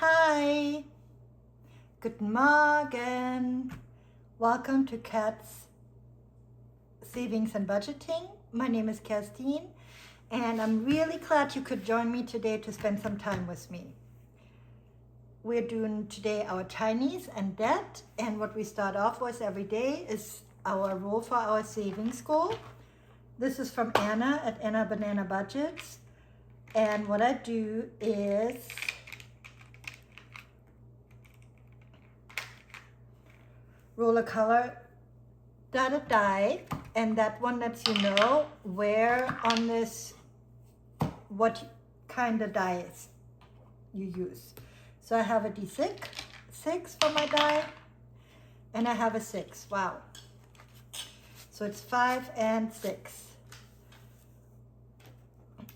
Hi, guten Morgen. Welcome to Kat's Savings and Budgeting. My name is Kerstin, and I'm really glad you could join me today to spend some time with me. We're doing today our Chinese and debt, and what we start off with every day is our rule for our savings goal. This is from Anna at Anna Banana Budgets, and what I do is roll a color dotted die, and that one lets you know where on this, what kind of dies you use. So I have a D6 for my die, and I have a 6. Wow. So it's 5 and 6.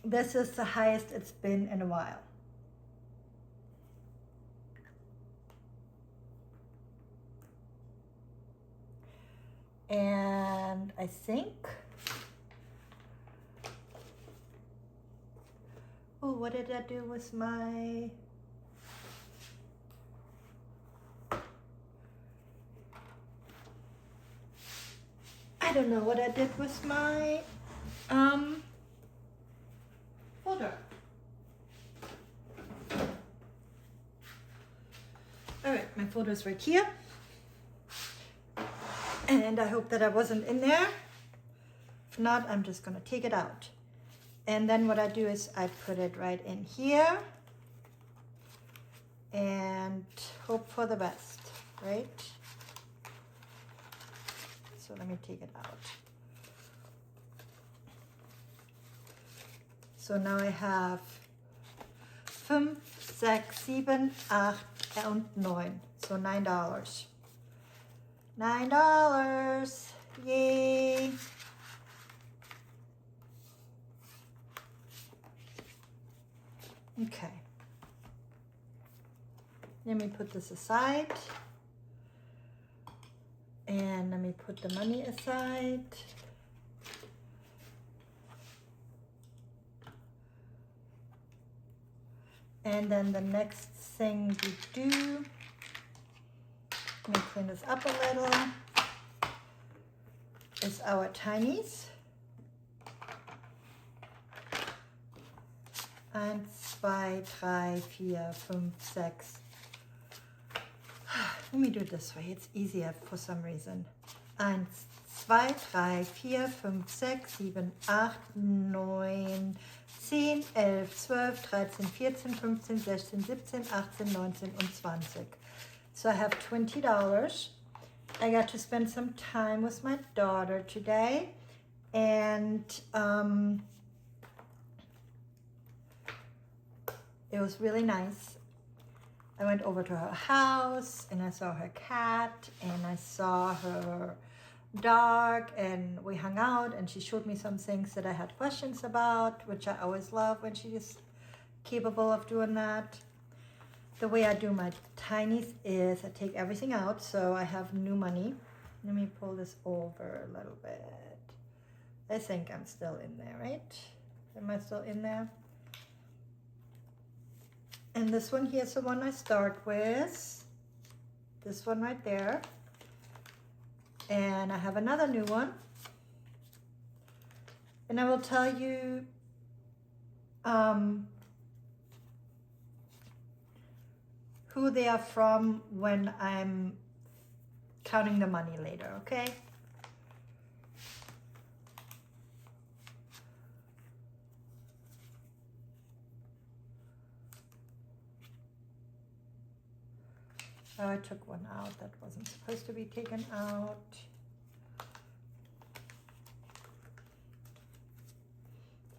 This is the highest it's been in a while. And I think, oh, what did I do with my, I don't know what I did with my folder. All right, my folder is right here. And I hope that I wasn't in there. If not, I'm just gonna take it out. And then what I do is I put it right in here and hope for the best, right? So let me take it out. So now I have 5, 6, 7, 8 und 9. So $9. $9, yay. Okay. Let me put this aside. And let me put the money aside. And then the next thing we do, let me clean this up a little, is our Chinese. 1, 2, 3, 4, 5, 6. Let me do it this way, it's easier for some reason. 1, 2, 3, 4, 5, 6, 7, 8, 9, 10, 11, 12, 13, 14, 15, 16, 17, 18, 19 und 20. So I have $20. I got to spend some time with my daughter today, and it was really nice. I went over to her house and I saw her cat and I saw her dog, and we hung out, and she showed me some things that I had questions about, which I always love when she is capable of doing that. The way I do my Chinese is I take everything out, so I have new money. Let me pull this over a little bit. I think I'm still in there, right? Am I still in there? And this one here is the one I start with. This one right there. And I have another new one. And I will tell you who they are from when I'm counting the money later, okay? Oh, I took one out that wasn't supposed to be taken out.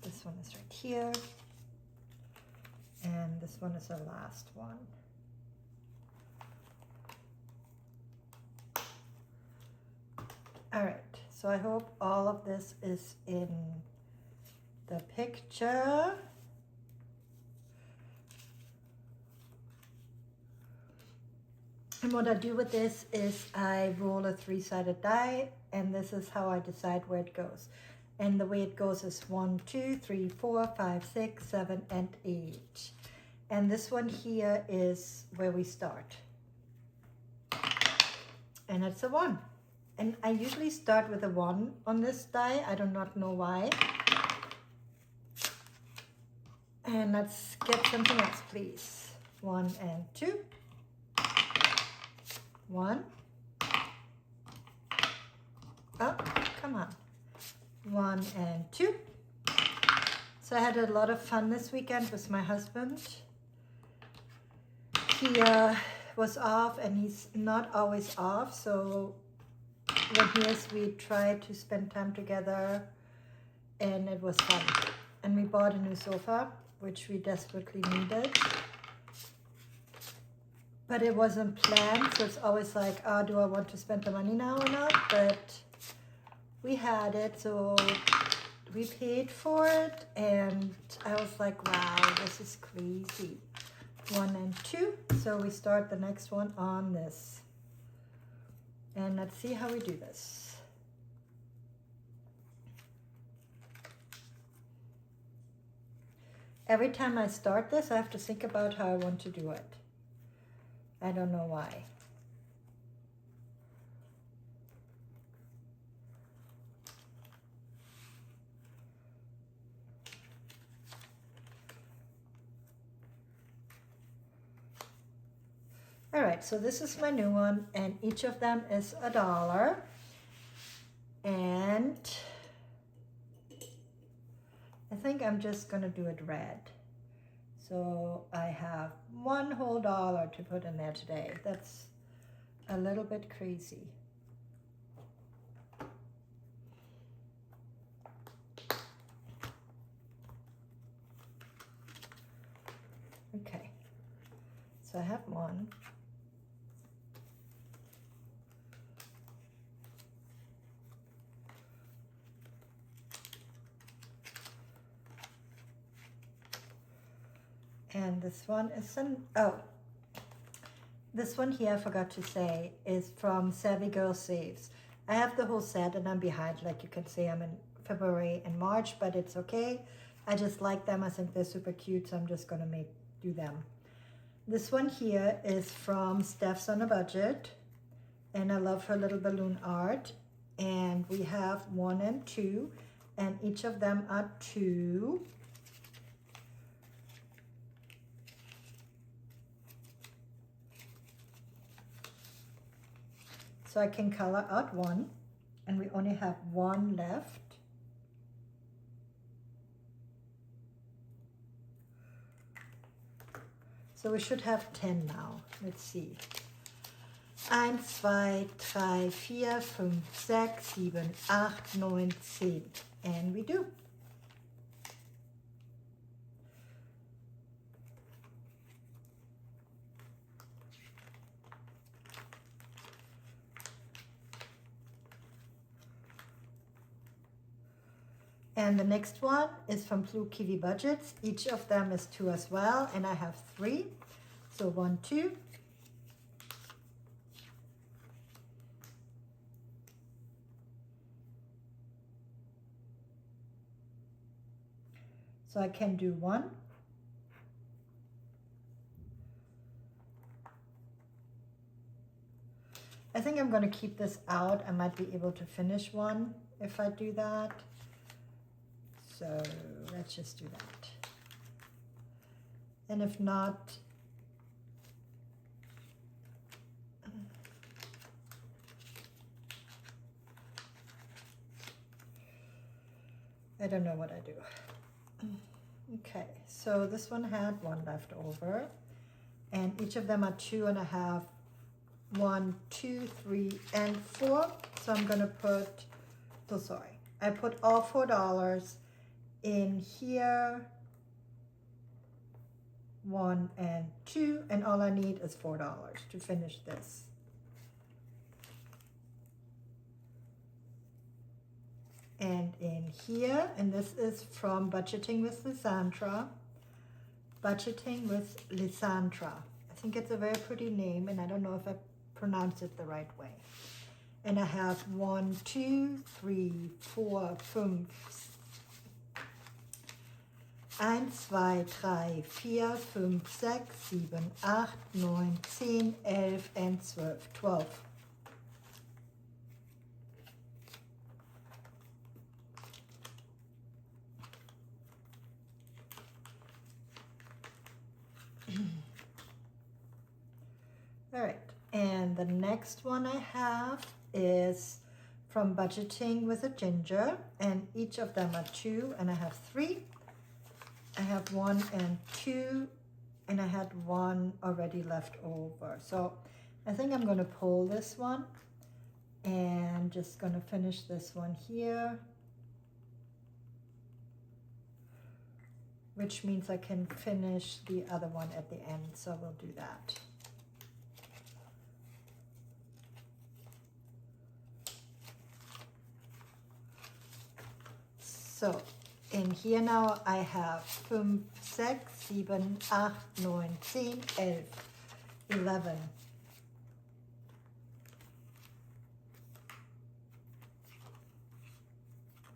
This one is right here. And this one is the last one. All right, so I hope all of this is in the picture. And what I do with this is I roll a 3-sided die, and this is how I decide where it goes. And the way it goes is 1, 2, 3, 4, 5, 6, 7, and 8. And this one here is where we start. And it's a 1. And I usually start with a 1 on this die. I do not know why. And let's get something else, please. 1 and 2. 1. Oh, come on. 1 and 2. So I had a lot of fun this weekend with my husband. He was off, and he's not always off, so when he is, we try to spend time together, and it was fun. And we bought a new sofa, which we desperately needed, but it wasn't planned, so it's always like, oh, do I want to spend the money now or not? But we had it, so we paid for it, and I was like, wow, this is crazy. 1 and 2, so we start the next one on this. And let's see how we do this. Every time I start this, I have to think about how I want to do it. I don't know why. All right, so this is my new one, and each of them is $1. And I think I'm just gonna do it red. So I have $1 whole to put in there today. That's a little bit crazy. Okay, so I have 1. And this one is this one here I forgot to say is from Savvy Girl Saves. I have the whole set and I'm behind, like you can see. I'm in February and March, but it's okay. I just like them. I think they're super cute, so I'm just gonna do them. This one here is from Steph's on a Budget, and I love her little balloon art. And we have 1 and 2, and each of them are 2. So I can color out 1, and we only have 1 left. So we should have 10 now. Let's see. 1, 2, 3, 4, 5, 6, 7, 8, 9, 10. And we do. And the next one is from Blue Kiwi Budgets. Each of them is 2 as well, and I have 3. So 1, 2. So I can do 1. I think I'm going to keep this out. I might be able to finish 1 if I do that. So let's just do that. And if not, I don't know what I do. Okay, so this one had 1 left over, and each of them are 2, and I have 1, 2, 3, and 4. So I'm gonna put, oh sorry, I put all $4 in here, 1 and 2, and all I need is $4 to finish this. And in here, and this is from Budgeting with Lysandra. Budgeting with Lysandra. I think it's a very pretty name, and I don't know if I pronounce it the right way. And I have 1, 2, 3, 4, 5, 1, 2, 3, 4, 5, 6, 7, 8, 9, 10, 11 and 12. 12. All right, and the next one I have is from Budgeting with a Ginger, and each of them are 2, and I have 3. I have 1 and 2, and I had 1 already left over. So I think I'm gonna pull this one and just gonna finish this one here, which means I can finish the other one at the end, so we'll do that. So in here now I have 5, 6, 7, 8, 9, 10, 11, 11.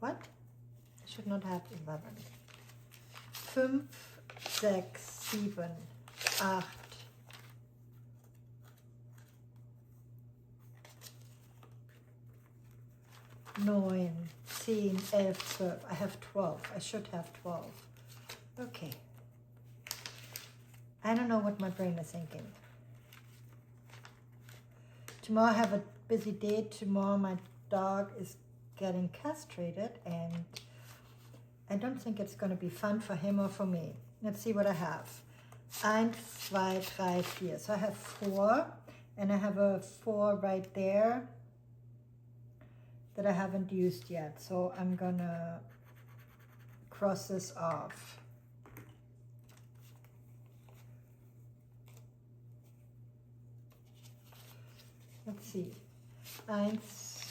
What? I should not have 11. 5, 6, 7, 8, 9, 10, 11, 12. I have 12. I should have 12. Okay. I don't know what my brain is thinking. Tomorrow I have a busy day. Tomorrow my dog is getting castrated and I don't think it's going to be fun for him or for me. Let's see what I have. 1, 2, 3, 4. So I have 4 and I have a 4 right there that I haven't used yet. So I'm gonna cross this off. Let's see. 1, 2,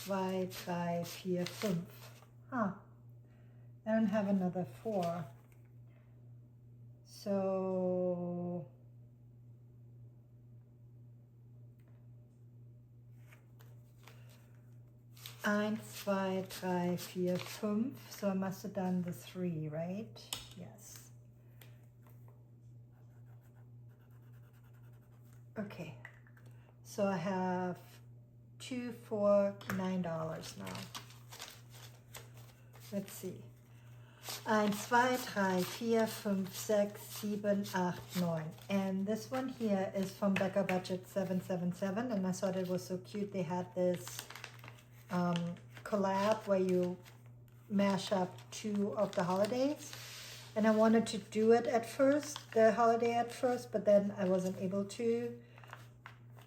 3, 4, 5. Huh. I don't have another 4. So Eins, 2, 3, 4, 5. So I must have done the 3, right? Yes. Okay. So I have 2, 4, $9 now. Let's see. 1, 2, 3, 4, 5, 6, 7, 8, 9. And this one here is from Becca Budget 777, and I thought it was so cute. They had this collab where you mash up 2 of the holidays, and I wanted to do it at first, the holiday at first, but then I wasn't able to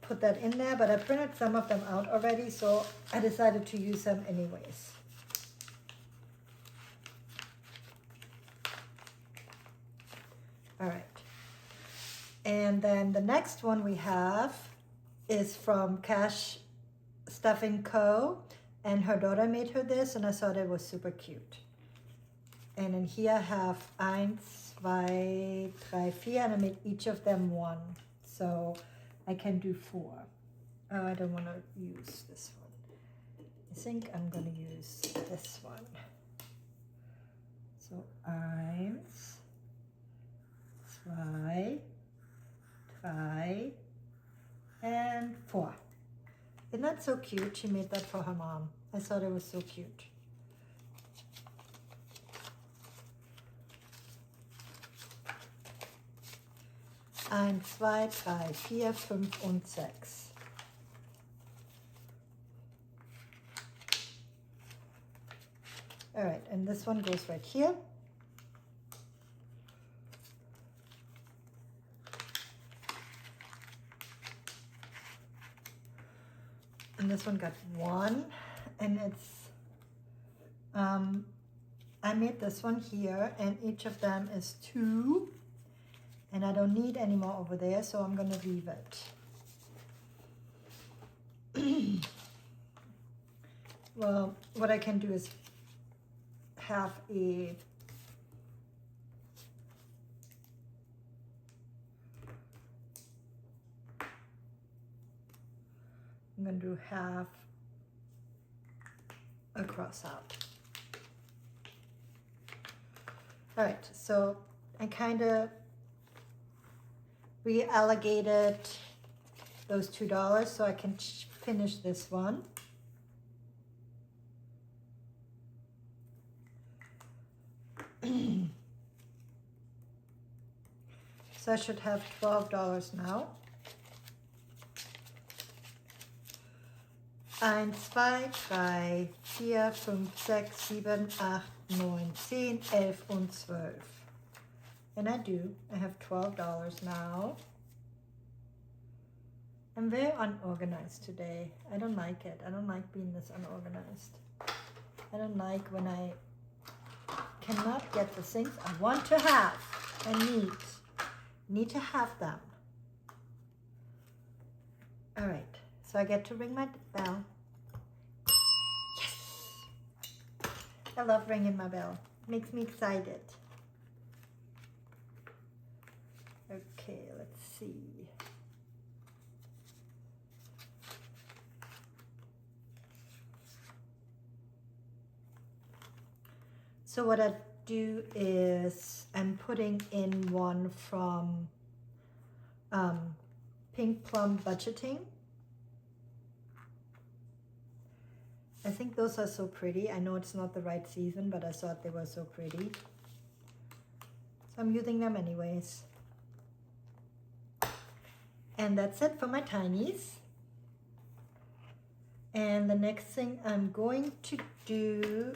put that in there, but I printed some of them out already, so I decided to use them anyways. All right, and then the next one we have is from Cash Stuffing Co. And her daughter made her this, and I thought it was super cute. And in here I have 1, 2, 3, 4, and I made each of them 1. So I can do 4. Oh, I don't want to use this one. I think I'm going to use this one. So 1, 2, 3, and 4. Isn't that so cute? She made that for her mom. I thought it was so cute. Eins, 2, 3, 4, 5 und 6. All right, and this one goes right here. And this one got 1, and it's, I made this one here, and each of them is 2, and I don't need any more over there, so I'm gonna leave it. Well, what I can do is have a I'm going to do half a cross out. All right, so I kind of reallocated those $2 so I can finish this one. So I should have $12 now. 1, 2, 3, 4, 5, 6, 7, 8, 9, 10, 11 und 12. And I do. I have $12 now. I'm very unorganized today. I don't like it. I don't like being this unorganized. I don't like when I cannot get the things I want to have and need to have them. All right, so I get to ring my bell. Yes! I love ringing my bell. It makes me excited. Okay, let's see. So what I do is I'm putting in one from Pink Plum Budgeting. I think those are so pretty. I know it's not the right season, but I thought they were so pretty. So I'm using them anyways. And that's it for my tinies. And the next thing I'm going to do,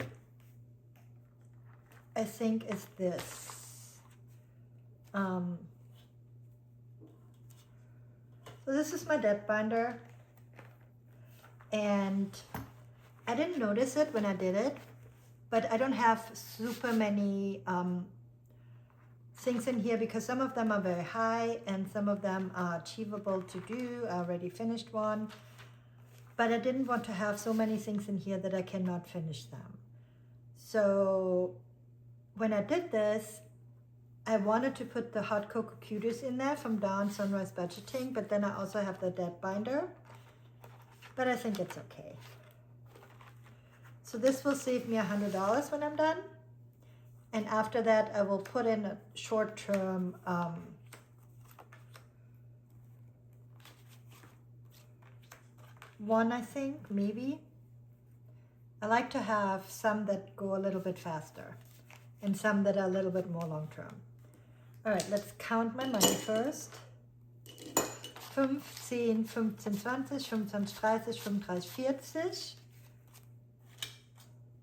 I think, is this. So this is my debt binder, and I didn't notice it when I did it, but I don't have super many things in here because some of them are very high and some of them are achievable to do. I already finished one, but I didn't want to have so many things in here that I cannot finish them. So when I did this, I wanted to put the hot cocoa cuties in there from Dawn Sunrise Budgeting, but then I also have the debt binder, but I think it's okay. So this will save me $100 when I'm done. And after that, I will put in a short-term one, I think, maybe. I like to have some that go a little bit faster and some that are a little bit more long-term. All right, let's count my money first. 5, 10, 15, 20, 25, 30, 35, 40.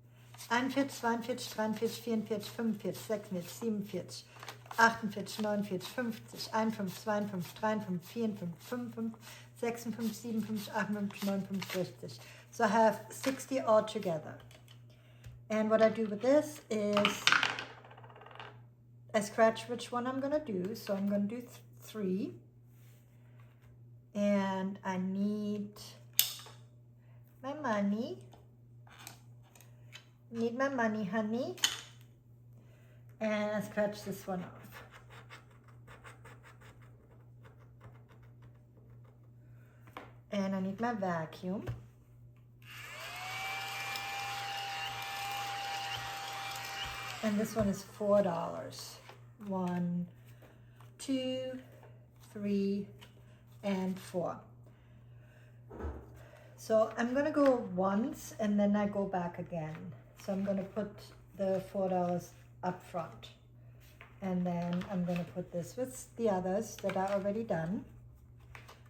41, 42, 43, 44, 45, 46, 47, 48, 49, 50, 51, 52, 53, 54, 55, 56, 57, 58, 59, 60. So I have 60 altogether. And what I do with this is I scratch which one I'm going to do. So I'm going to do 3. And I need my money. Need my money, honey. And I scratch this one off. And I need my vacuum. And this one is $4. 1, 2, 3, and 4. So I'm gonna go once and then I go back again. So I'm gonna put the $4 up front. And then I'm gonna put this with the others that are already done.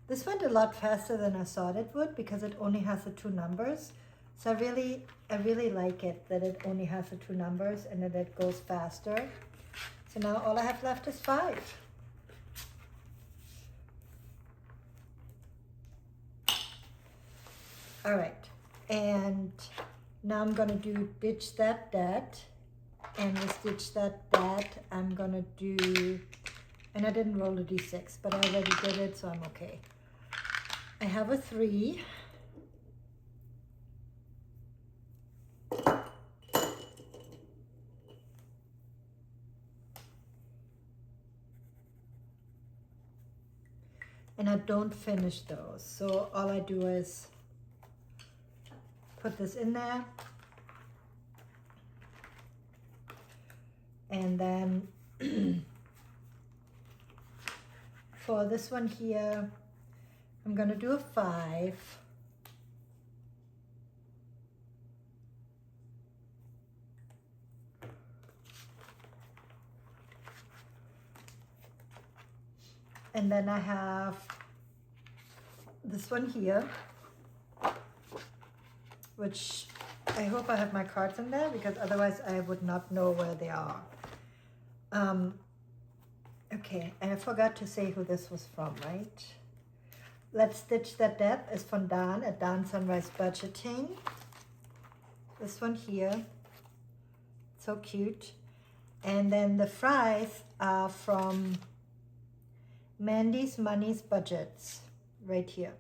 This went a lot faster than I thought it would because it only has the 2 numbers. So I really like it that it only has the 2 numbers and that it goes faster. So now all I have left is 5. All right, and now I'm gonna do ditch that debt, and with ditch that debt, I'm gonna do, and I didn't roll a d6, but I already did it, so I'm okay. I have a 3. And I don't finish those, so all I do is put this in there, and then for this one here, I'm gonna do a 5. And then I have this one here, which I hope I have my cards in there because otherwise I would not know where they are. Okay, and I forgot to say who this was from, right? Let's Stitch That Depth is from Dan at Dan Sunrise Budgeting. This one here, so cute. And then the fries are from Mandy's Money's Budgets, right here.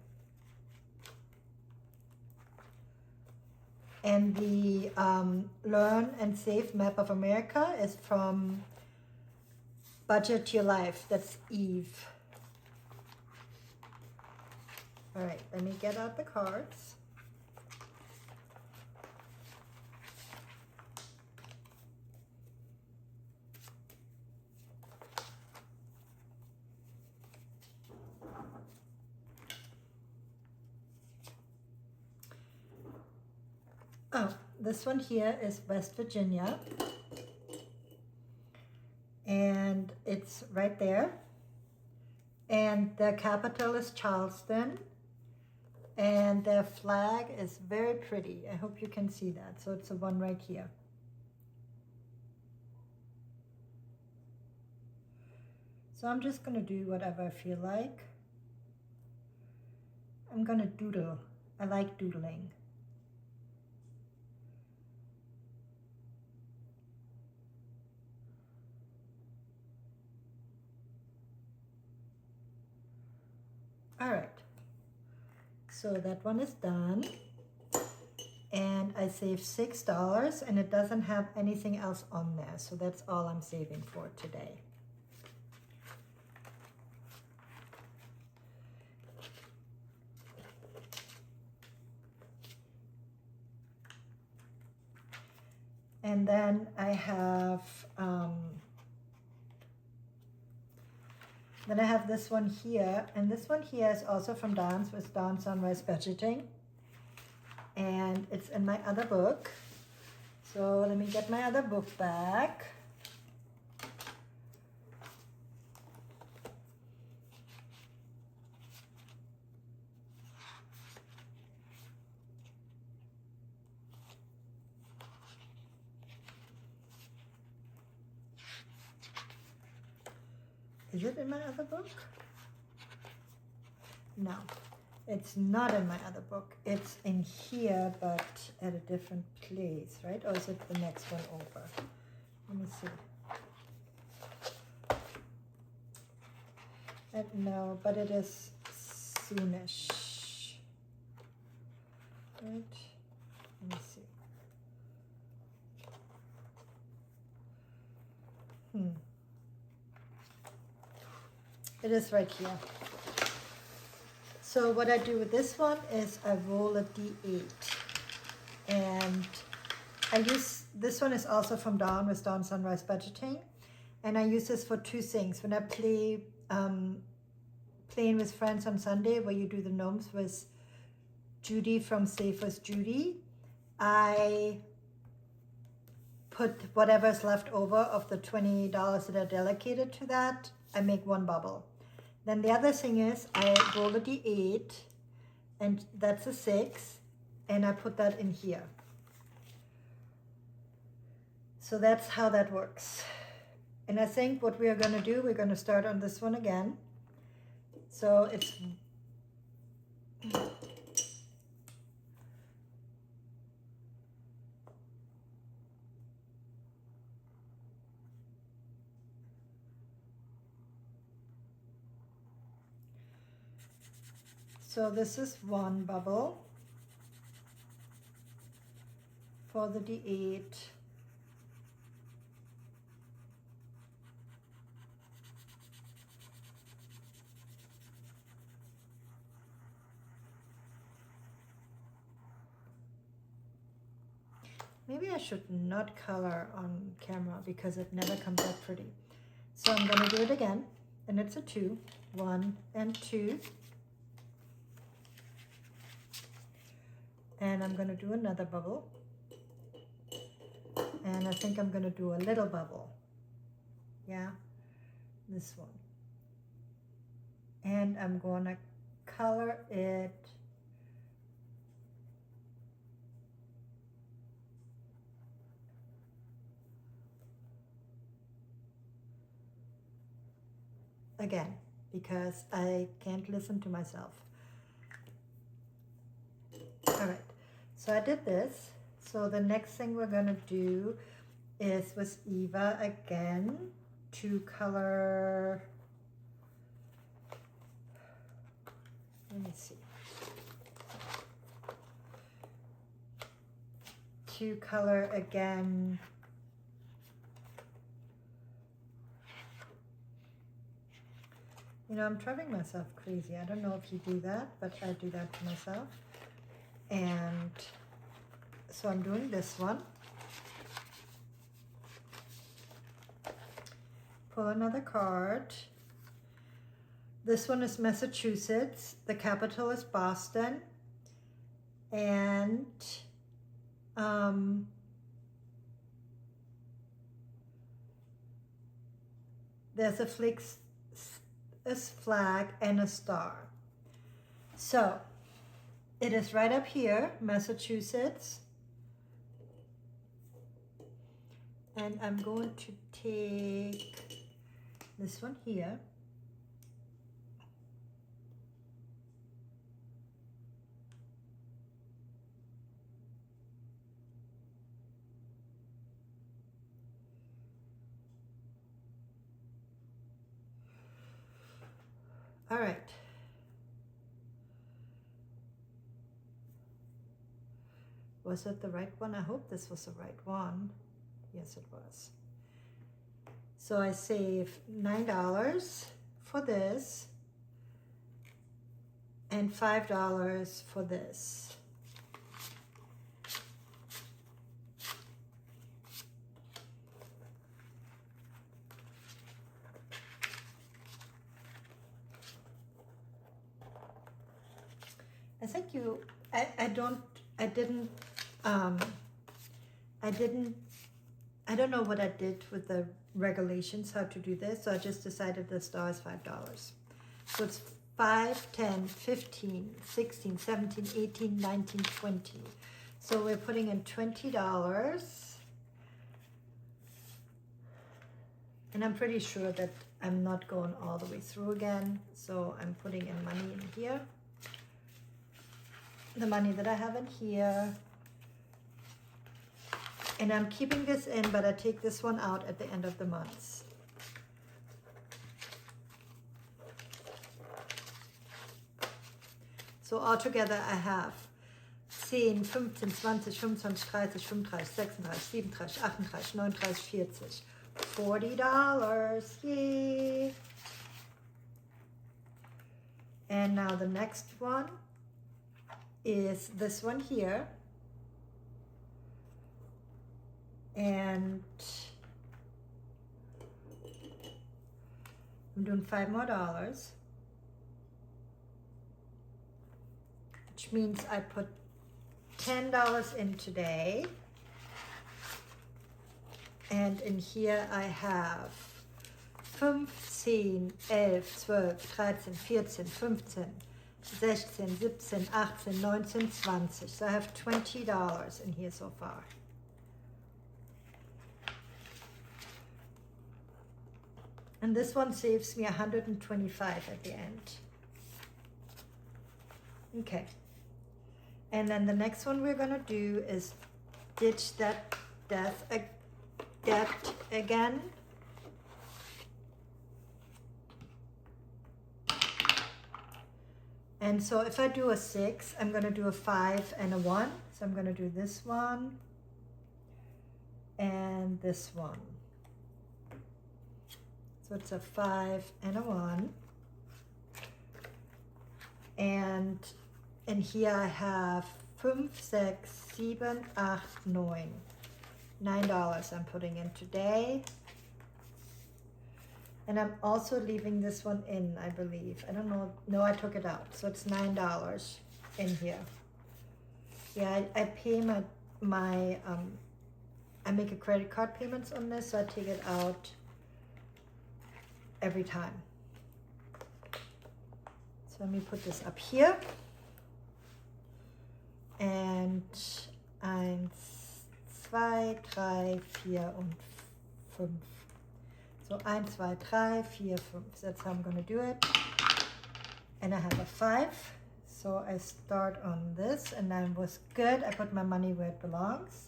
And the Learn and Save Map of America is from Budget Your Life. That's Eve. All right, let me get out the cards. Oh, this one here is West Virginia. And it's right there. And the capital is Charleston. And their flag is very pretty. I hope you can see that. So it's the one right here. So I'm just going to do whatever I feel like. I'm going to doodle. I like doodling. All right. So that one is done. And I saved $6 and it doesn't have anything else on there. So that's all I'm saving for today. And then I have this one here, and this one here is also from Dawn's, with Dawn Sunrise Budgeting, and it's in my other book. So let me get my other book back. Is it in my other book? No, it's not in my other book. It's in here, but at a different place, right? Or is it the next one over? Let me see. No, but it is soonish. Right? Let me see. It is right here. So what I do with this one is I roll a D8. And I use, this one is also from Dawn, with Dawn Sunrise Budgeting. And I use this for 2 things. When I play Playing with Friends on Sunday, where you do the gnomes with Judy from Safe with Judy, I put whatever's left over of the $20 that are dedicated to that. I make 1 bubble. Then the other thing is I roll a D8, and that's a 6, and I put that in here. So that's how that works. And I think what we are going to do, we're going to start on this one again. So it's so this is 1 bubble for the D8. Maybe I should not color on camera because it never comes out pretty. So I'm going to do it again. and it's a 2. 1 and 2. And I'm going to do another bubble. And I think I'm going to do a little bubble. Yeah, this one. And I'm going to color it again because I can't listen to myself. All right, so I did this. So the next thing we're going to do is with Eva again to color, let me see, to color again you know, I'm driving myself crazy. I don't know if you do that, but I do that to myself. And so I'm doing this one. Pull another card. This one is Massachusetts. The capital is Boston. And there's a flag and a star. So it is right up here, Massachusetts. And I'm going to take this one here. All right. Was it the right one? I hope this was the right one. Yes, it was. So I saved $9 for this and $5 for this. I think I don't know what I did with the regulations, how to do this, so I just decided the star is $5. So it's 5, 10, 15, 16, 17, 18, 19, 20. So we're putting in $20. And I'm pretty sure that I'm not going all the way through again, so I'm putting in money in here. The money that I have in here. And I'm keeping this in, but I take this one out at the end of the months. So altogether I have 10, 15, 20, 25, 30, 35, 36, 37, 38, 39, 40. $40. Yay! And now the next one is this one here. And I'm doing $5 more, which means I put $10 in today. And in here I have 15, 11, 12, 13, 14, 15, 16, 17, 18, 19, 20. So I have $20 in here so far. And this one saves me $125 at the end. Okay. And then the next one we're going to do is ditch that debt again. And so if I do a 6, I'm going to do a 5 and a 1. So I'm going to do this one and this one. So it's a 5 and a 1. And in here I have 5, 6, 7, 8, 9. $9 I'm putting in today. And I'm also leaving this one in, I believe. I don't know. No, I took it out. So it's $9 in here. Yeah, I pay I make a credit card payments on this, so I take it out every time. So let me put this up here. And 1, 2, 3, 4 und 5. So 1, 2, 3, 4, 5. That's how I'm going to do it. And I have a 5. So I start on this, and that was good. I put my money where it belongs.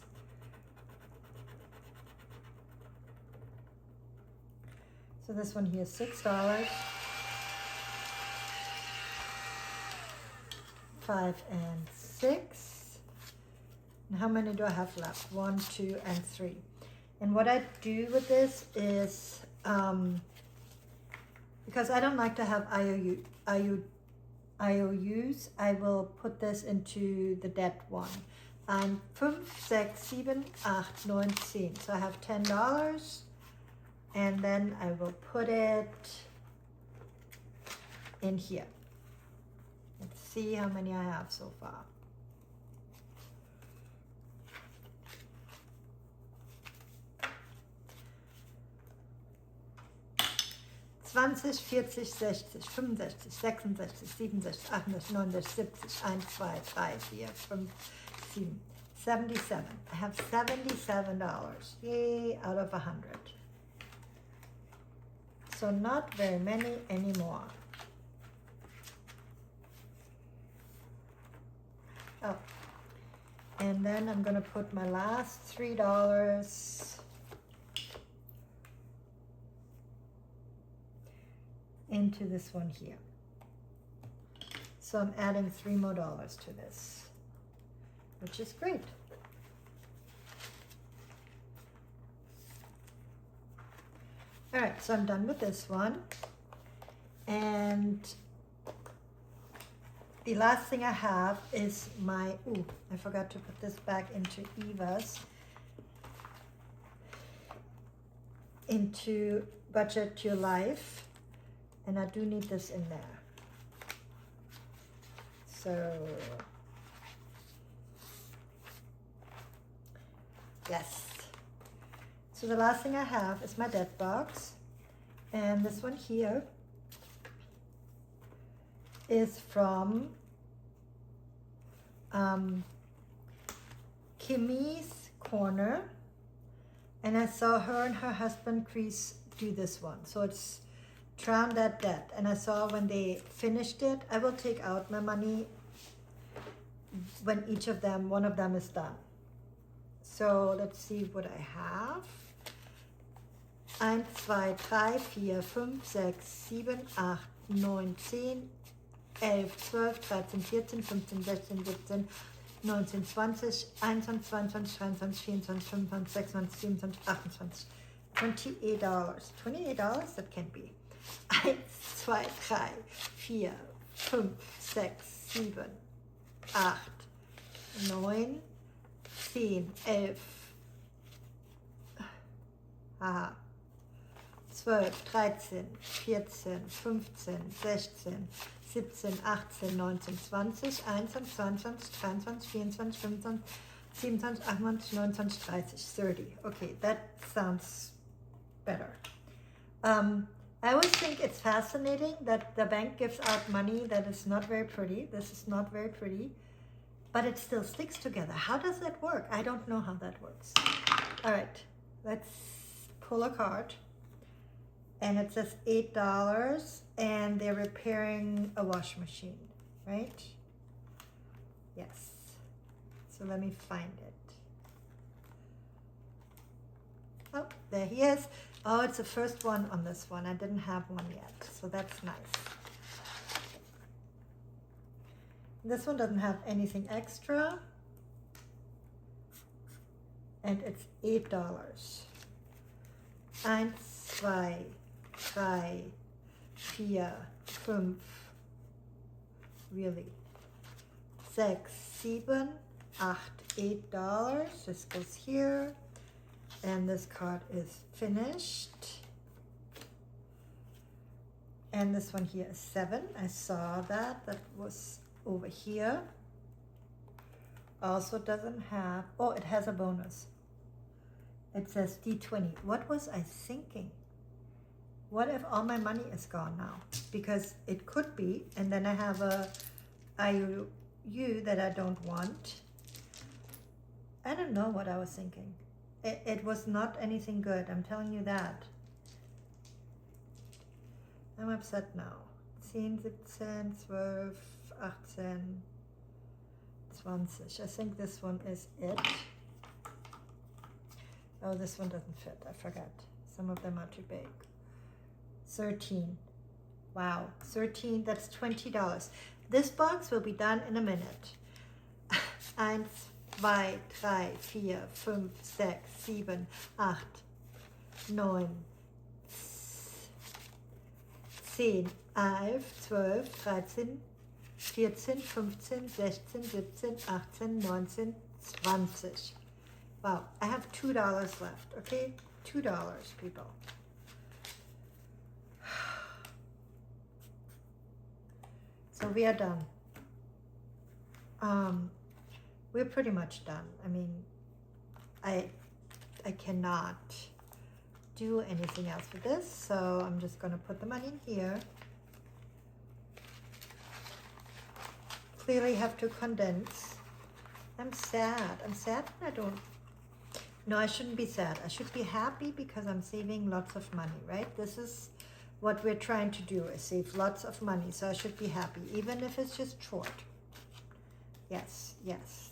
So this one here is $6. 5 and 6. And how many do I have left? 1, 2, and 3. And what I do with this is, because I don't like to have IOUs, I will put this into the debt one. 1, 5, 6, 7, 8, 9, 10. So I have $10, and then I will put it in here. Let's see how many I have so far. Zwanzig, 40, 60, 65, 66, 67, 68, 69, 70, 1, 2, 3, 4, 5, 6, 77. I have $77. Yay, out of 100. So not very many anymore. Oh, and then I'm going to put my last $3 into this one here. So I'm adding $3 more to this, which is great. All right, so I'm done with this one. And the last thing I have is my, I forgot to put this back into Eva's, into Budget Your Life. And I do need this in there. So, yes. So the last thing I have is my debt box. And this one here is from Kimmy's Corner. And I saw her and her husband Chris do this one. So it's Drown That Debt. And I saw when they finished it, I will take out my money when one of them is done. So let's see what I have. 1, 2, 3, 4, 5, 6, 7, 8, 9, 10, 11, 12, 13, 14, 15, 16, 17, 19, 20, 21, 22, 23, 24, 25, 26, 27, 28, $28. $28? That can't be. 1, 2, 3, 4, 5, 6, 7, 8, 9, 10, 11, 12, 13, 14, 15, 16, 17, 18, 19, 20, 21, 22, 23, 24, 25, 27, 28, 29, 30. 30. Okay, that sounds better. I always think it's fascinating that the bank gives out money that is not very pretty. This is not very pretty, but it still sticks together. How does that work? I don't know how that works. All right, let's pull a card. And it says $8, and they're repairing a wash machine, right? Yes. So let me find it. Oh, there he is. Oh, it's the first one on this one. I didn't have one yet, so that's nice. This one doesn't have anything extra, and it's $8. 1, 2, 3, 4, 5, really, 6, 7, 8, $8. This goes here, and this card is finished. And this one here is 7. I saw that. That was over here. Also doesn't have, oh, it has a bonus. It says D20. What was I thinking? What if all my money is gone now? Because it could be, and then I have a IOU that I don't want. I don't know what I was thinking. It was not anything good, I'm telling you that. I'm upset now. 10, 17, 12, 18, 20. I think this one is it. Oh, this one doesn't fit. I forgot. Some of them are too big. 13. Wow, 13. That's $20. This box will be done in a minute. 1, 2, 3, 4, 5, 6, 7, 8, 9, 10, 11, 12, 13, 14, 15, 16, 17, 18, 19, 20. Wow, I have $2 left, okay? $2, people. So we are done. We're pretty much done. I mean, I cannot do anything else with this, so I'm just gonna put the money in here. Clearly have to condense. I'm sad. I'm sad when I don't. No, I shouldn't be sad. I should be happy because I'm saving lots of money, right? This is what we're trying to do, is save lots of money. So I should be happy, even if it's just short. Yes, yes.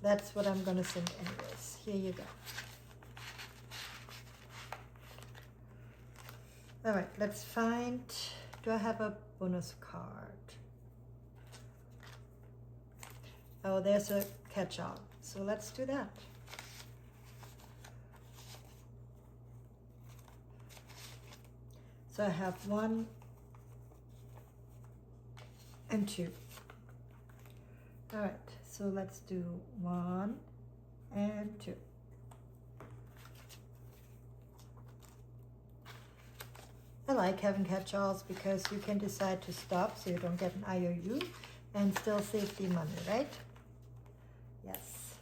That's what I'm gonna sing anyways. Here you go. All right, let's find, do I have a bonus card? Oh, there's a catch-all. So let's do that. So I have 1 and 2. All right, so let's do 1 and 2. I like having catch-alls because you can decide to stop so you don't get an IOU and still save the money, right? Yes.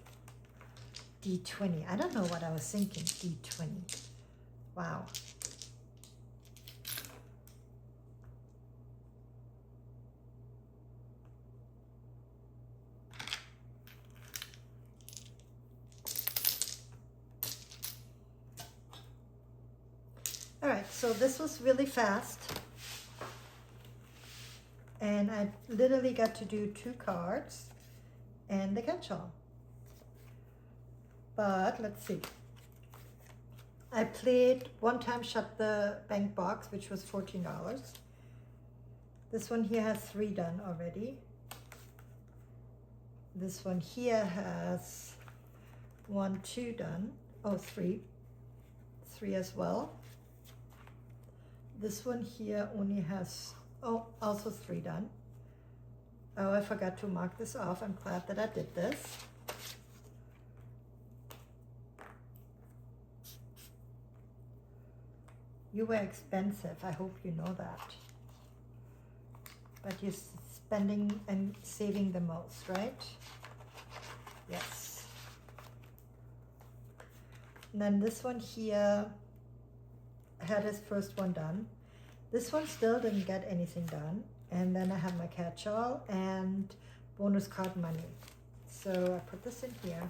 D20. I don't know what I was thinking. D20. Wow. All right, so this was really fast. And I literally got to do 2 cards and the catch-all. But let's see. I played one time Shut the Bank Box, which was $14. This one here has 3 done already. This one here has 1, 2 done. Oh, 3. 3 as well. This one here only has, oh, also 3 done. Oh, I forgot to mark this off. I'm glad that I did this. You were expensive. I hope you know that. But you're spending and saving the most, right? Yes. And then this one here had his first one done. This one still didn't get anything done. And then I have my catch-all and bonus card money. So I put this in here.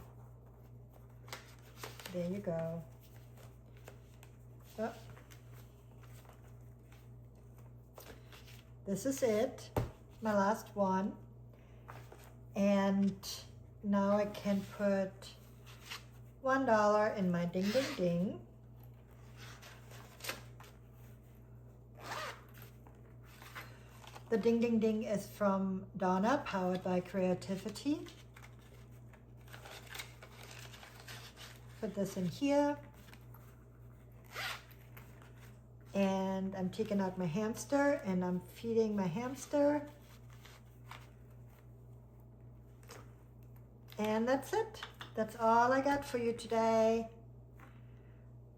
There you go. Oh. This is it, my last one. And now I can put $1 in my ding ding ding. The ding ding ding is from Donna, powered by creativity. Put this in here. And I'm taking out my hamster and I'm feeding my hamster. And that's it. That's all I got for you today.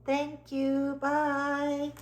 Thank you. Bye.